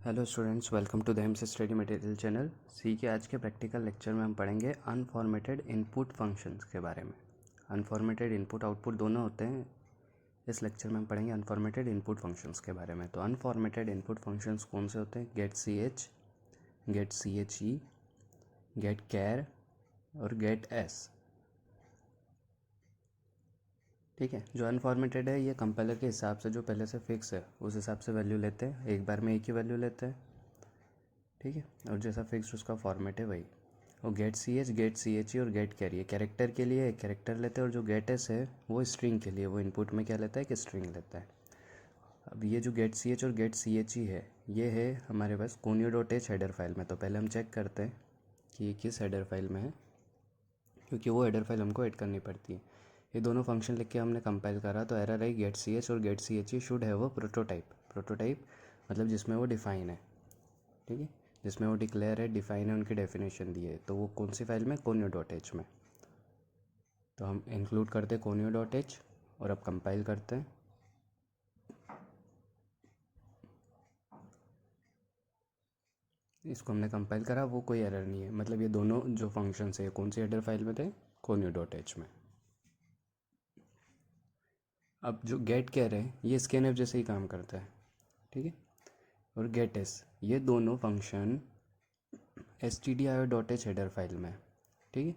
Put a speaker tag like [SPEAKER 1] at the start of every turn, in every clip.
[SPEAKER 1] Hello students, welcome to the MC study material channel. सी के आज के प्रैक्टिकल लेक्चर में हम पढ़ेंगे अनफॉर्मेटेड इनपुट फंक्शंस के बारे में। अनफॉर्मेटेड इनपुट आउटपुट दोनों होते हैं। इस लेक्चर में हम पढ़ेंगे अनफॉर्मेटेड इनपुट फंक्शंस के बारे में। तो अनफॉर्मेटेड इनपुट फंक्शंस कौन से होते हैं? Get C H, get C H E, get char और गेट एस। ठीक है, जो अनफॉर्मेटेड है ये कंपाइलर के हिसाब से जो पहले से फिक्स है उस हिसाब से वैल्यू लेते हैं, एक बार में एक ही वैल्यू लेते हैं। ठीक है, और जैसा फिक्स उसका फॉर्मेट है वही। और गेट सी एच ई और गेट कैरी है कैरेक्टर के लिए एक कैरेक्टर लेते हैं, और जो गेट एस है वो स्ट्रिंग के लिए, वो इनपुट में क्या लेता है कि स्ट्रिंग लेता है। अब ये जो गेट सी एच और गेट सी एच ई है ये है हमारे पास conio dot H header file में। तो पहले हम चेक करते हैं कि ये किस हेडर फाइल में है, क्योंकि वो हेडर फाइल हमको ऐड करनी पड़ती है। ये दोनों फंक्शन लिख के हमने कंपाइल करा तो एरर आई गेट सी एच और get C H E should है वो प्रोटोटाइप मतलब जिसमें वो डिफाइन है। ठीक है, जिसमें वो डिक्लेयर है, डिफाइन है, उनकी डेफिनेशन दी है। तो वो कौन सी फाइल में? कोनियो डॉट एच में। तो हम इंक्लूड करते हैं कोनियो डॉट एच और अब कंपाइल करते हैं। इसको हमने कंपाइल करा, वो कोई एरर नहीं है, मतलब ये दोनों जो फंक्शंस है कौन सी हेडर फाइल में थे? कोनियो डॉट एच में। अब जो गेट कह रहे हैं ये स्कैनएफ जैसे ही काम करता है। ठीक है, और गेट एस ये दोनों function S T D I dot H header file में। ठीक है,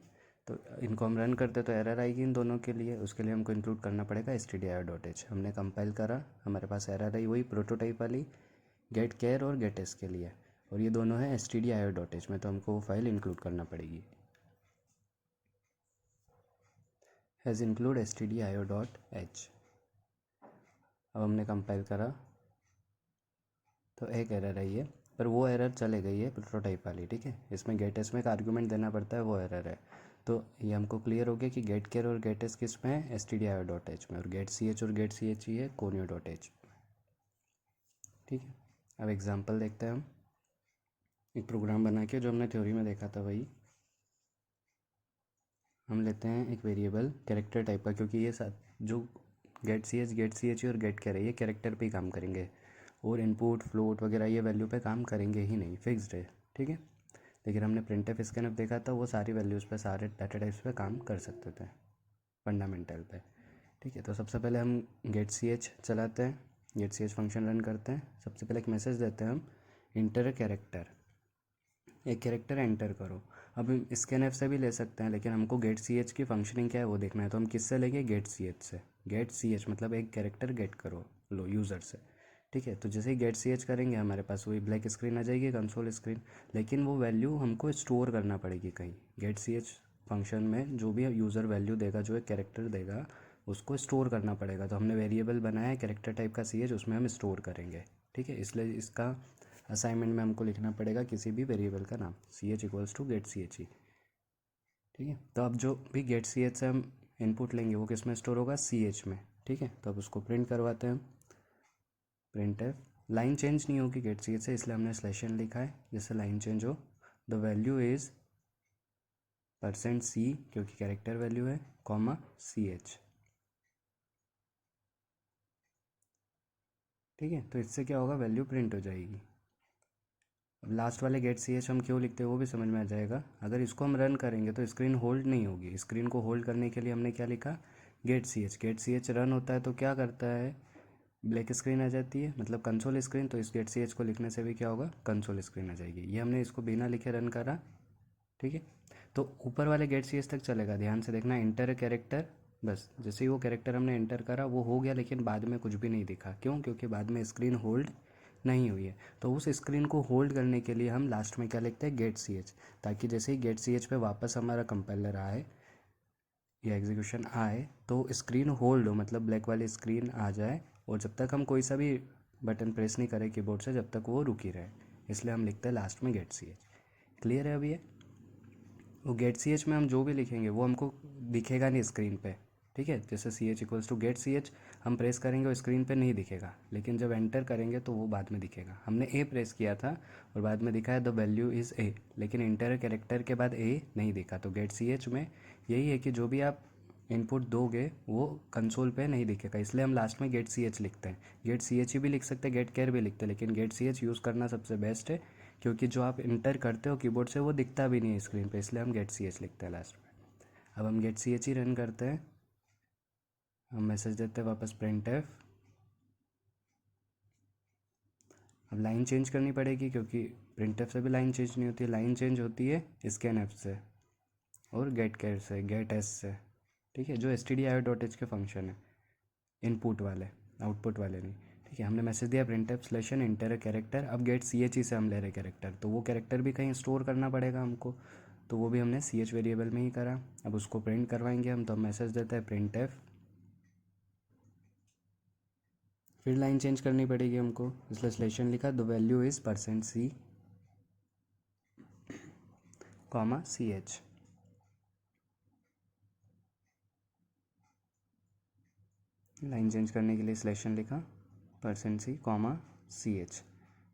[SPEAKER 1] तो इनको हम रन करते तो एरर आएगी इन दोनों के लिए, उसके लिए हमको इंक्लूड करना पड़ेगा S T D I dot H. हमने कंपाइल करा, हमारे पास एरर आई वही प्रोटोटाइप वाली गेट केयर और गेट एस के लिए, और ये दोनों है S T D I dot H में, तो हमको वो फाइल इंक्लूड करना पड़ेगी। Has include S T D I dot H. अब हमने कंपाइल करा तो एक एरर आई है, पर वो एरर चले गई है प्रोटोटाइप वाली। ठीक है, इसमें गेट एस में एक आर्गूमेंट देना पड़ता है, वो एरर है। तो ये हमको क्लियर हो गया कि गेट केयर और गेट एस किस में है? S T D I dot H में, और गेट सी एच और गेट सी एच ही है कोनियो डॉट एच। ठीक है, अब एग्जाम्पल देखते हैं हम। एक प्रोग्राम बना के जो हमने थ्योरी में देखा था वही हम लेते हैं, एक वेरिएबल कैरेक्टर टाइप का, क्योंकि ये जो गेट सी एच और गेट केयर है ये कैरेक्टर पे ही काम करेंगे, और इनपुट फ्लोट वगैरह ये वैल्यू पे काम करेंगे ही नहीं, फिक्स्ड है। ठीक है, लेकिन हमने प्रिंटफ स्कैनफ देखा था, वो सारी वैल्यूज़ पे, सारे डाटा टाइप्स पे काम कर सकते थे फंडामेंटल पे। ठीक है, तो सबसे पहले हम गेट सी एच चलाते हैं, get C H function run करते हैं। सबसे पहले एक मैसेज देते हैं हम, इंटर कैरेक्टर, एक कैरेक्टर एंटर करो। अब हम स्कैनएफ से भी ले सकते हैं, लेकिन हमको गेट सी एच की फंक्शनिंग क्या है वो देखना है, तो हम किससे लेंगे? गेट सी एच से। गेट सी एच मतलब एक कैरेक्टर गेट करो लो यूज़र से। ठीक है, तो जैसे ही गेट सी एच करेंगे हमारे पास वही ब्लैक स्क्रीन आ जाएगी, कंसोल स्क्रीन, लेकिन वो वैल्यू हमको स्टोर करना पड़ेगी कहीं। गेट सी एच फंक्शन में जो भी यूज़र वैल्यू देगा, जो एक कैरेक्टर देगा, उसको स्टोर करना पड़ेगा। तो हमने वेरिएबल बनाया है कैरेक्टर टाइप का सी एच, उसमें हम स्टोर करेंगे। ठीक है, इसलिए इसका असाइनमेंट में हमको लिखना पड़ेगा किसी भी वेरिएबल का नाम, C H equals to get C H E. ठीक है, तो अब जो भी गेट सी एच से हम इनपुट लेंगे वो किस में स्टोर होगा? सी एच में। ठीक है, तो अब उसको प्रिंट करवाते हैं हम, प्रिंट एफ। लाइन चेंज नहीं होगी गेट सी एच से, इसलिए हमने स्लैश एन लिखा है, जिससे लाइन चेंज हो। The value is percent C, क्योंकि कैरेक्टर वैल्यू है, कॉमा सी एच। ठीक है, तो इससे क्या होगा? वैल्यू प्रिंट हो जाएगी। अब लास्ट वाले गेट सी एच हम क्यों लिखते हैं वो भी समझ में आ जाएगा। अगर इसको हम रन करेंगे तो स्क्रीन होल्ड नहीं होगी। स्क्रीन को होल्ड करने के लिए हमने क्या लिखा? Get C H. Get C H run होता है तो क्या करता है? ब्लैक स्क्रीन आ जाती है, मतलब कंसोल स्क्रीन। तो इस गेट सी एच को लिखने से भी क्या होगा? कंसोल स्क्रीन आ जाएगी। ये हमने इसको बिना लिखे रन करा। ठीक है, तो ऊपर वाले गेट सी एच तक चलेगा, ध्यान से देखना, इंटर कैरेक्टर। बस जैसे ही वो कैरेक्टर हमने एंटर करा वो हो गया, लेकिन बाद में कुछ भी नहीं दिखा। क्यों? क्योंकि बाद में स्क्रीन होल्ड नहीं हुई है। तो उस स्क्रीन को होल्ड करने के लिए हम लास्ट में क्या लिखते हैं? गेट सी एच, ताकि जैसे ही गेट सी एच पे वापस हमारा कंपाइलर आए या एग्जीक्यूशन आए तो स्क्रीन होल्ड हो, मतलब ब्लैक वाली स्क्रीन आ जाए, और जब तक हम कोई सा भी बटन प्रेस नहीं करें कीबोर्ड से जब तक वो रुकी रहे। इसलिए हम लिखते हैं लास्ट में गेट सी एच। क्लियर है अभी ये? वो गेट सी एच में हम जो भी लिखेंगे वो हमको दिखेगा नहीं स्क्रीन पे। ठीक है, जैसे C H equals to get C H हम प्रेस करेंगे वो स्क्रीन पे नहीं दिखेगा, लेकिन जब एंटर करेंगे तो वो बाद में दिखेगा। हमने ए प्रेस किया था और बाद में दिखा है द वैल्यू इज़ ए, लेकिन इंटर कैरेक्टर के बाद ए नहीं दिखा। तो गेट सी एच में यही है कि जो भी आप इनपुट दोगे वो कंसोल पे नहीं दिखेगा, इसलिए हम लास्ट में गेट सी एच लिखते हैं। गेट सी एच ही भी लिख सकते हैं, गेट केयर भी लिखते हैं, लेकिन गेट सी एच यूज़ करना सबसे बेस्ट है, क्योंकि जो आप इंटर करते हो कीबोर्ड से वो दिखता भी नहीं है स्क्रीन पे, इसलिए हम गेट सी एच लिखते हैं लास्ट में। अब हम गेट सी एच ही रन करते हैं, हम मैसेज देते हैं वापस प्रिंट एफ। अब लाइन चेंज करनी पड़ेगी, क्योंकि प्रिंट एफ से भी लाइन चेंज नहीं होती, लाइन चेंज होती है स्कैन एफ से और गेट केयर से, गेट एस से, ठीक है, जो S T D I dot H के फंक्शन है, इनपुट वाले, आउटपुट वाले नहीं। ठीक है, हमने मैसेज दिया print F slash N enter character. अब गेट सी एच ही से हम ले रहे कैरेक्टर, तो वो कैरेक्टर भी कहीं स्टोर करना पड़ेगा हमको, तो वो भी हमने सी एच वेरिएबल में ही करा। अब उसको प्रिंट करवाएंगे हम, तो हम मैसेज देते हैं प्रिंट एफ, फिर लाइन चेंज करनी पड़ेगी हमको, इसलिए स्लेशन लिखा, the value is percent C comma C H. Line change करने के लिए स्लेशन लिखा, percent C comma C H.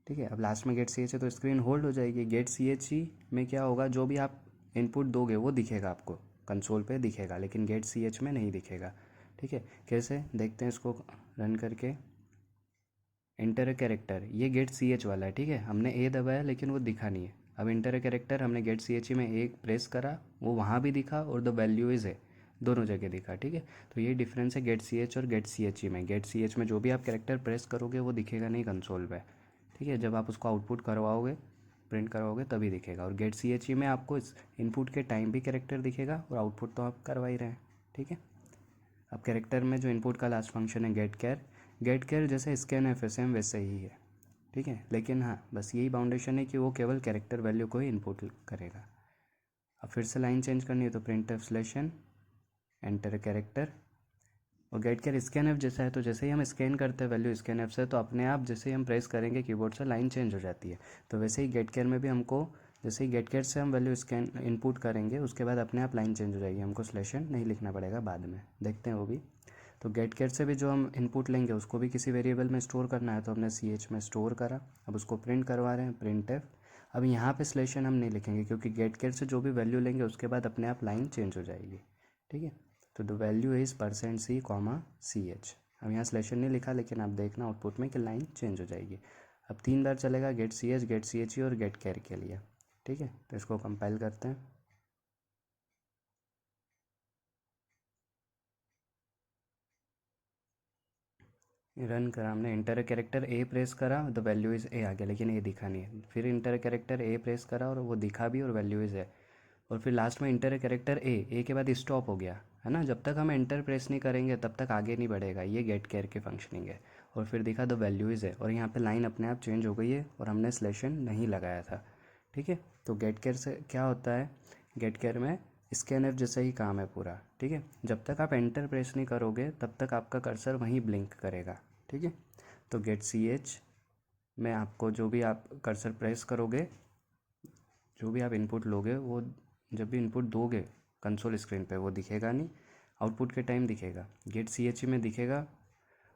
[SPEAKER 1] ठीक है, अब लास्ट में गेट सी एच है तो स्क्रीन होल्ड हो जाएगी। गेट सी एच ही में क्या होगा, जो भी आप इनपुट दोगे वो दिखेगा आपको, कंसोल पे दिखेगा, लेकिन गेट सी एच में नहीं दिखेगा। ठीक है, कैसे देखते हैं इसको रन करके। इंटर ए कैरेक्टर, ये गेट सी एच वाला है, ठीक है, हमने ए दबाया लेकिन वो दिखा नहीं है। अब इंटर ए कैरेक्टर हमने गेट सी एच में एक प्रेस करा, वो वहाँ भी दिखा और द वैल्यू इज़ है, दोनों जगह दिखा। ठीक है, तो ये डिफरेंस है गेट सी एच और गेट सी एच में। गेट सी एच में जो भी आप कैरेक्टर प्रेस करोगे वो दिखेगा नहीं कंसोल पे। ठीक है, जब आप उसको आउटपुट करवाओगे, प्रिंट करवाओगे तभी दिखेगा। और गेट सी एच में आपको इस इनपुट के टाइम भी कैरेक्टर दिखेगा और आउटपुट तो आप करवा ही रहे हैं। ठीक है, अब कैरेक्टर में जो इनपुट का लास्ट फंक्शन है गेट केयर, गेट केयर जैसे स्कैन एफ एस एम वैसे ही है। ठीक है, लेकिन हाँ बस यही बाउंडेशन है कि वो केवल कैरेक्टर वैल्यू को ही इनपुट करेगा। अब फिर से लाइन चेंज करनी है तो print F slash N enter character, और गेट केयर स्कैन एफ जैसा है, तो जैसे ही हम स्कैन करते हैं वैल्यू स्कैन एफ से, तो अपने आप जैसे ही हम प्रेस करेंगे कीबोर्ड से लाइन चेंज हो जाती है। तो वैसे ही गेट केयर में भी हमको, जैसे ही गेट केयर से हम वैल्यू स्कैन इनपुट करेंगे उसके बाद अपने आप लाइन चेंज हो जाएगी, हमको स्लैश एन नहीं लिखना पड़ेगा बाद में, देखते हैं वो भी। तो गेट केयर से भी जो हम इनपुट लेंगे उसको भी किसी वेरिएबल में स्टोर करना है, तो हमने सी एच में स्टोर करा। अब उसको प्रिंट करवा रहे हैं प्रिंट एफ। अब यहाँ पे स्लेशन हम नहीं लिखेंगे, क्योंकि गेट केयर से जो भी वैल्यू लेंगे उसके बाद अपने आप लाइन चेंज हो जाएगी। ठीक है, तो the value is percent C comma C H. अब यहाँ स्लेशन नहीं लिखा, लेकिन आप देखना आउटपुट में कि लाइन चेंज हो जाएगी। अब 3 बार चलेगा, गेट सी एच और गेट केयर के लिए। ठीक है, तो इसको कंपाइल करते हैं। रन करा हमने, इंटर कैरेक्टर ए प्रेस करा, द वैल्यू इज़ ए आ गया, लेकिन ए दिखा नहीं है। फिर इंटर कैरेक्टर ए प्रेस करा और वो दिखा भी और वैल्यू इज़ है। और फिर लास्ट में इंटर कैरेक्टर ए के बाद स्टॉप हो गया है ना, जब तक हम इंटर प्रेस नहीं करेंगे तब तक आगे नहीं बढ़ेगा, ये गेट केयर की फंक्शनिंग है। और फिर दिखा द वैल्यू इज़ है, और यहाँ पे लाइन अपने आप चेंज हो गई है और हमने स्लेशन नहीं लगाया था। ठीक है, तो गेट केयर से क्या होता है, गेट केयर में स्कैन एफ जैसा ही काम है पूरा। ठीक है, जब तक आप एंटर प्रेस नहीं करोगे तब तक आपका कर्सर वहीं ब्लिंक करेगा। ठीक है, तो गेट सी एच में आपको जो भी आप कर्सर प्रेस करोगे, जो भी आप इनपुट लोगे, वो जब भी इनपुट दोगे कंसोल स्क्रीन पे वो दिखेगा नहीं, आउटपुट के टाइम दिखेगा। गेट सी एच में दिखेगा,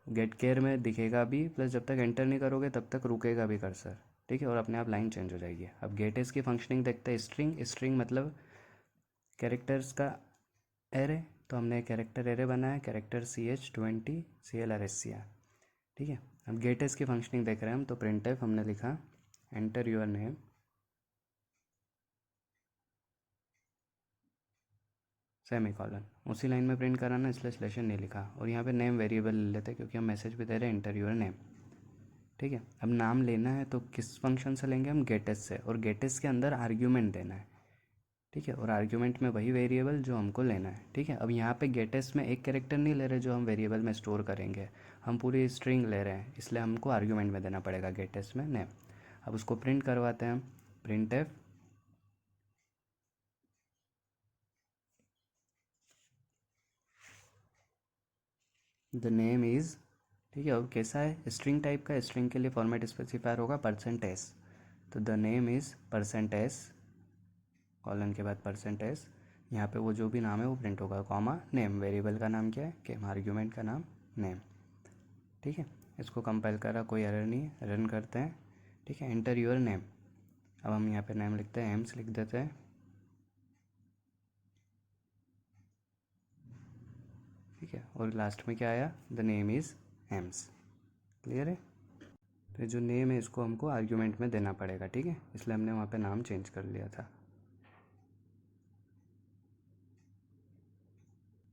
[SPEAKER 1] गेट केयर में दिखेगा भी, प्लस जब तक एंटर नहीं करोगे तब तक रुकेगा भी कर्सर। ठीक है, और अपने आप लाइन चेंज हो जाएगी। अब गेट एस की फंक्शनिंग देखते हैं। स्ट्रिंग, स्ट्रिंग मतलब कैरेक्टर्स का एरे, तो हमने कैरेक्टर एरे बनाया, कैरेक्टर CH20 CLRSCR। ठीक है, अब गेट एस की फंक्शनिंग देख रहे हैं हम, तो प्रिंट एफ हमने लिखा enter your name semi colon, उसी लाइन में प्रिंट कराना, इसलिए स्लेशन नहीं लिखा। और यहाँ पे नेम वेरिएबल ले लेते हैं, क्योंकि हम मैसेज भी दे रहे हैं इंटर योर नेम। ठीक है, अब नाम लेना है तो किस फंक्शन से लेंगे हम, गेटेस से, और गेटेस के अंदर आर्ग्यूमेंट देना है। ठीक है, और आर्ग्यूमेंट में वही वेरिएबल जो हमको लेना है। ठीक है, अब यहाँ पे गेटेस में एक कैरेक्टर नहीं ले रहे जो हम वेरिएबल में स्टोर करेंगे, हम पूरी स्ट्रिंग ले रहे हैं, इसलिए हमको आर्ग्यूमेंट में देना पड़ेगा गेटेस में नेम। अब उसको प्रिंट करवाते हैं हम, print F the name is. ठीक है, अब कैसा है, स्ट्रिंग टाइप का, स्ट्रिंग के लिए फॉर्मेट स्पेसिफायर होगा %s, तो the name is %s colon के बाद %s। यहाँ पे वो जो भी नाम है वो प्रिंट होगा, कॉमा नेम, वेरिएबल का नाम क्या है, कि आर्ग्यूमेंट का नाम नेम। ठीक है, इसको कंपाइल करा, कोई एरर नहीं है, रन करते हैं। ठीक है, एंटर योर नेम। अब हम यहाँ पे नेम लिखते हैं, एम्स लिख देते हैं। और लास्ट में क्या आया, the name is AIIMS. Clear है? तो जो नेम है इसको हमको आर्ग्यूमेंट में देना पड़ेगा, ठीक है, इसलिए हमने वहाँ पे नाम चेंज कर लिया था।